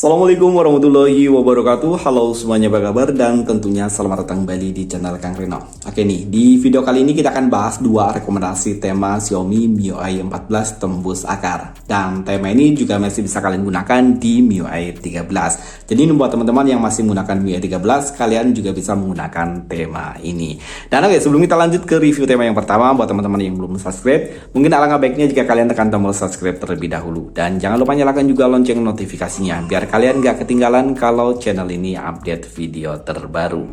Assalamualaikum warahmatullahi wabarakatuh. Halo semuanya, apa kabar? Dan tentunya selamat datang kembali di channel Kang Reno. Oke nih, di video kali ini kita akan bahas dua rekomendasi tema Xiaomi MIUI 14 tembus akar. Dan tema ini juga masih bisa kalian gunakan di MIUI 13. Jadi buat teman-teman yang masih menggunakan MIUI 13, kalian juga bisa menggunakan tema ini. Dan oke, sebelum kita lanjut ke review tema yang pertama, buat teman-teman yang belum subscribe, mungkin alangkah baiknya jika kalian tekan tombol subscribe terlebih dahulu. Dan jangan lupa nyalakan juga lonceng notifikasinya, biar kalian gak ketinggalan kalau channel ini update video terbaru.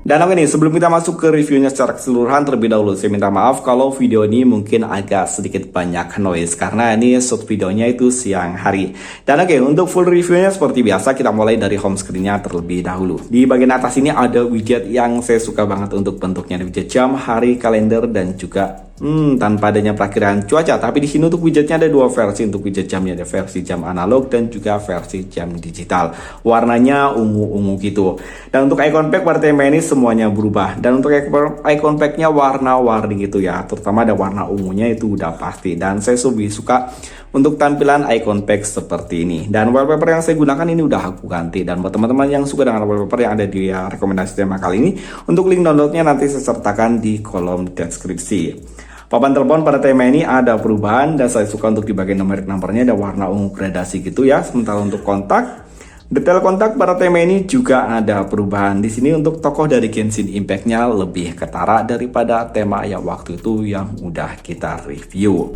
Dan oke nih, sebelum kita masuk ke reviewnya secara keseluruhan, terlebih dahulu saya minta maaf kalau video ini mungkin agak sedikit banyak noise karena ini shoot videonya itu siang hari. Dan oke, untuk full reviewnya seperti biasa kita mulai dari home screen-nya terlebih dahulu. Di bagian atas ini ada widget yang saya suka banget untuk bentuknya, widget jam, hari, kalender, dan juga tanpa adanya perakiraan cuaca. Tapi di sini untuk widgetnya ada dua versi. Untuk widget jamnya ada versi jam analog dan juga versi jam digital. Warnanya ungu-ungu gitu. Dan untuk icon pack pada tema ini semuanya berubah. Dan untuk icon packnya warna-warni gitu ya. Terutama ada warna ungunya itu udah pasti. Dan saya lebih suka untuk tampilan icon pack seperti ini. Dan wallpaper yang saya gunakan ini udah aku ganti. Dan buat teman-teman yang suka dengan wallpaper yang ada di rekomendasi tema kali ini, untuk link downloadnya nanti saya sertakan di kolom deskripsi. Papan telepon pada tema ini ada perubahan dan saya suka untuk di bagian nomornya ada warna ungu gradasi gitu ya. Sementara untuk kontak, detail kontak pada tema ini juga ada perubahan. Di sini untuk tokoh dari Genshin Impact-nya lebih ketara daripada tema yang waktu itu yang udah kita review.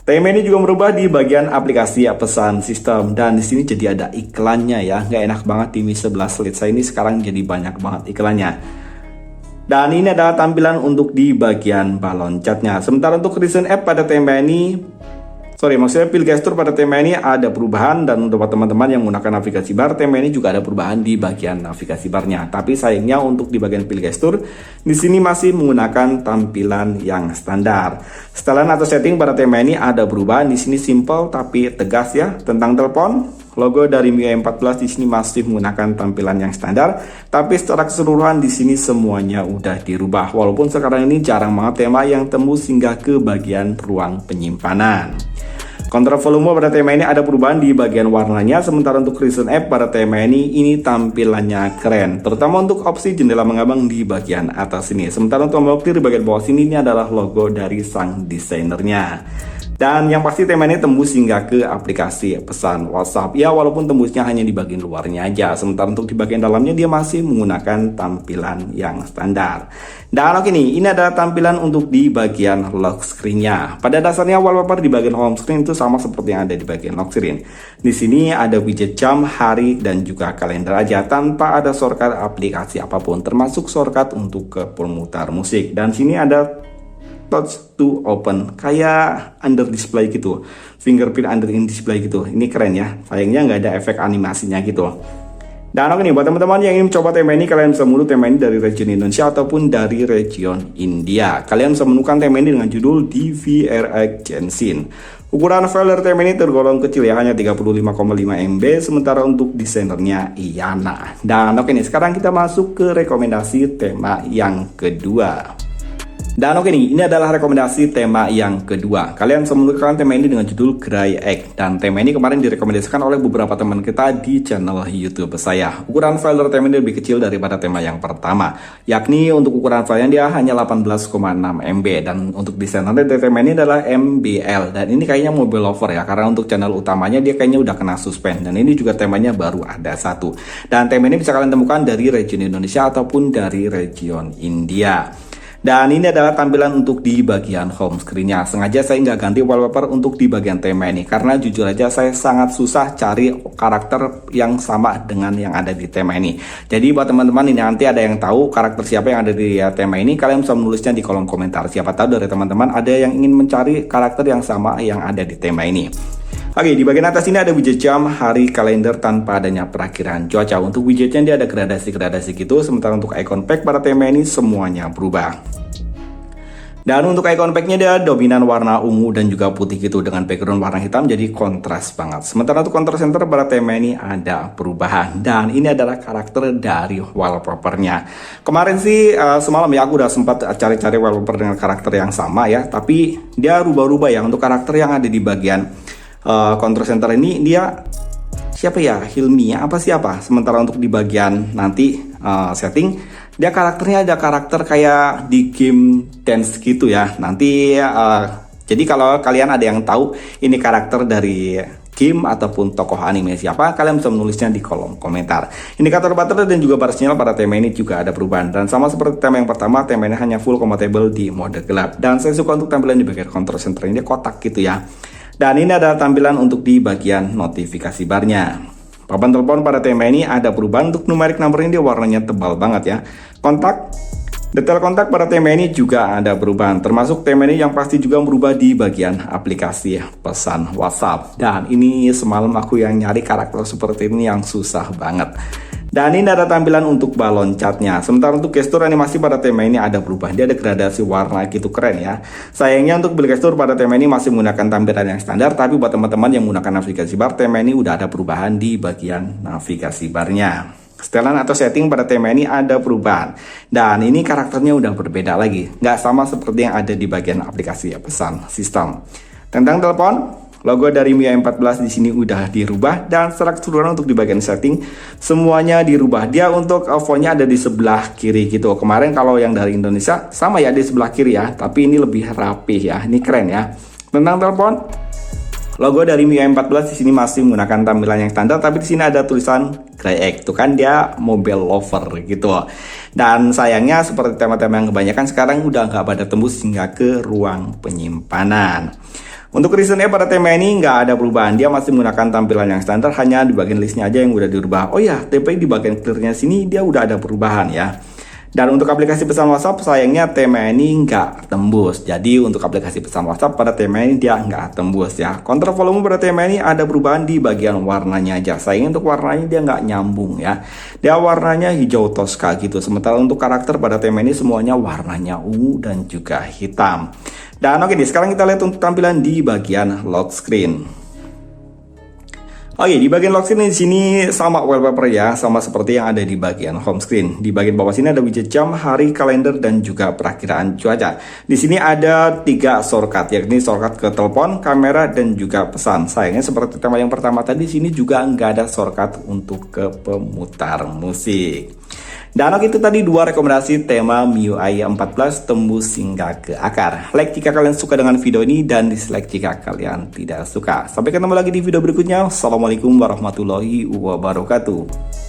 Tema ini juga merubah di bagian aplikasi pesan sistem, dan di sini jadi ada iklannya ya. Nggak enak banget di Mi 11 Lite saya ini sekarang jadi banyak banget iklannya. Dan ini adalah tampilan untuk di bagian balon catnya. Sementara untuk recent app pada tema ini, pil gesture pada tema ini ada perubahan. Dan untuk teman-teman yang menggunakan navigasi bar, tema ini juga ada perubahan di bagian navigasi barnya. Tapi sayangnya untuk di bagian pil gesture, di sini masih menggunakan tampilan yang standar. Setelan atau setting pada tema ini ada perubahan. Di sini simple tapi tegas ya. Tentang telepon, logo dari MIUI 14 di sini masih menggunakan tampilan yang standar, tapi secara keseluruhan di sini semuanya udah dirubah. Walaupun sekarang ini jarang banget tema yang tembus hingga ke bagian ruang penyimpanan. Kontrol volume pada tema ini ada perubahan di bagian warnanya, sementara untuk recent app pada tema ini tampilannya keren, terutama untuk opsi jendela mengambang di bagian atas ini. Sementara untuk tombol clear di bagian bawah sini ini adalah logo dari sang desainernya. Dan yang pasti tema ini tembus hingga ke aplikasi pesan WhatsApp ya, walaupun tembusnya hanya di bagian luarnya aja. Sementara untuk di bagian dalamnya dia masih menggunakan tampilan yang standar. Dan oke nih, ini adalah tampilan untuk di bagian lock screen-nya. Pada dasarnya wallpaper di bagian home screen itu sama seperti yang ada di bagian lock screen. Di sini ada widget jam, hari, dan juga kalender aja tanpa ada shortcut aplikasi apapun, termasuk shortcut untuk ke pemutar musik. Dan sini ada touch to open, kayak under display gitu, fingerprint under in display gitu. Ini keren ya, sayangnya nggak ada efek animasinya gitu. Dan oke nih, buat teman-teman yang ingin mencoba tema ini, kalian bisa mengunduh tema ini dari region Indonesia ataupun dari region India. Kalian bisa menemukan tema ini dengan judul DVRX Genshin. Ukuran file dari tema ini tergolong kecil ya, hanya 35,5 MB, sementara untuk desainernya Iyana. Dan oke nih, sekarang kita masuk ke rekomendasi tema yang kedua. Dan oke nih, ini adalah rekomendasi tema yang kedua. Kalian bisa menemukan tema ini dengan judul Gray Egg. Dan tema ini kemarin direkomendasikan oleh beberapa teman kita di channel YouTube saya. Ukuran file dari tema ini lebih kecil daripada tema yang pertama, yakni untuk ukuran filenya dia hanya 18,6 MB. Dan untuk desainernya dari tema ini adalah MBL. Dan ini kayaknya mobile lover ya, karena untuk channel utamanya dia kayaknya udah kena suspend. Dan ini juga temanya baru ada satu. Dan tema ini bisa kalian temukan dari region Indonesia ataupun dari region India. Dan ini adalah tampilan untuk di bagian home screen-nya. Sengaja saya nggak ganti wallpaper untuk di bagian tema ini, karena jujur aja saya sangat susah cari karakter yang sama dengan yang ada di tema ini. Jadi buat teman-teman ini nanti ada yang tahu karakter siapa yang ada di tema ini, kalian bisa menulisnya di kolom komentar. Siapa tahu dari teman-teman ada yang ingin mencari karakter yang sama yang ada di tema ini. Oke, di bagian atas ini ada widget jam, hari, kalender tanpa adanya perakiraan cuaca. Untuk widgetnya dia ada gradasi-gradasi gitu, sementara untuk icon pack pada tema ini semuanya berubah. Dan untuk icon packnya dia dominan warna ungu dan juga putih gitu dengan background warna hitam, jadi kontras banget. Sementara untuk control center pada tema ini ada perubahan. Dan ini adalah karakter dari wallpapernya. Kemarin sih semalam ya aku udah sempat cari-cari wallpaper dengan karakter yang sama ya, tapi dia rubah-rubah ya. Untuk karakter yang ada di bagian control center ini dia siapa ya, Hilmi ya, apa siapa. Sementara untuk di bagian nanti setting, dia karakternya ada karakter kayak di game dance gitu ya. Nanti jadi kalau kalian ada yang tahu ini karakter dari game ataupun tokoh anime siapa, kalian bisa menulisnya di kolom komentar. Indikator baterai dan juga batas sinyal pada tema ini juga ada perubahan, dan sama seperti tema yang pertama, tema ini hanya full compatible di mode gelap. Dan saya suka untuk tampilan di bagian control center ini kotak gitu ya. Dan ini adalah tampilan untuk di bagian notifikasi barnya. Papan telepon pada tema ini ada perubahan untuk numeric number ini, dia warnanya tebal banget ya. Kontak, detail kontak pada tema ini juga ada perubahan, termasuk tema ini yang pasti juga berubah di bagian aplikasi pesan WhatsApp. Dan ini semalam aku yang nyari karakter seperti ini yang susah banget. Dan ini ada tampilan untuk balon catnya. Sementara untuk gestur animasi pada tema ini ada perubahan, dia ada gradasi warna gitu, keren ya. Sayangnya untuk beli gestur pada tema ini masih menggunakan tampilan yang standar, tapi buat teman-teman yang menggunakan navigasi bar, tema ini udah ada perubahan di bagian navigasi barnya. Setelan atau setting pada tema ini ada perubahan, dan ini karakternya udah berbeda lagi, nggak sama seperti yang ada di bagian aplikasi pesan sistem. Tentang telepon, logo dari MIUI 14 di sini udah dirubah, dan secara keseluruhan untuk di bagian setting semuanya dirubah. Dia untuk fontnya ada di sebelah kiri gitu. Kemarin kalau yang dari Indonesia sama ya di sebelah kiri ya, tapi ini lebih rapih ya. Ini keren ya. Tentang telepon, logo dari MIUI 14 di sini masih menggunakan tampilan yang standar, tapi di sini ada tulisan Grey, itu kan dia mobile lover gitu. Dan sayangnya seperti tema-tema yang kebanyakan sekarang udah nggak pada tembus hingga ke ruang penyimpanan. Untuk reasonnya pada tema ini nggak ada perubahan, dia masih menggunakan tampilan yang standar, hanya di bagian listnya aja yang udah dirubah. Oh ya, tapi di bagian clearnya sini dia udah ada perubahan ya. Dan untuk aplikasi pesan WhatsApp, sayangnya tema ini nggak tembus. Jadi untuk aplikasi pesan WhatsApp pada tema ini dia nggak tembus ya. Kontrol volume pada tema ini ada perubahan di bagian warnanya aja. Sayangnya untuk warnanya dia nggak nyambung ya. Dia warnanya hijau toska gitu. Sementara untuk karakter pada tema ini semuanya warnanya ungu dan juga hitam. Dan oke nih, sekarang kita lihat untuk tampilan di bagian lock screen. Oke, di bagian lock screen di sini sama wallpaper ya, sama seperti yang ada di bagian home screen. Di bagian bawah sini ada widget jam, hari, kalender, dan juga perakiraan cuaca. Di sini ada 3 shortcut, yakni shortcut ke telepon, kamera, dan juga pesan. Sayangnya seperti tema yang pertama tadi, di sini juga nggak ada shortcut untuk ke pemutar musik. Dan oke, itu tadi 2 rekomendasi tema MIUI 14 tembus hingga ke akar. Like jika kalian suka dengan video ini, dan dislike jika kalian tidak suka. Sampai ketemu lagi di video berikutnya. Assalamualaikum warahmatullahi wabarakatuh.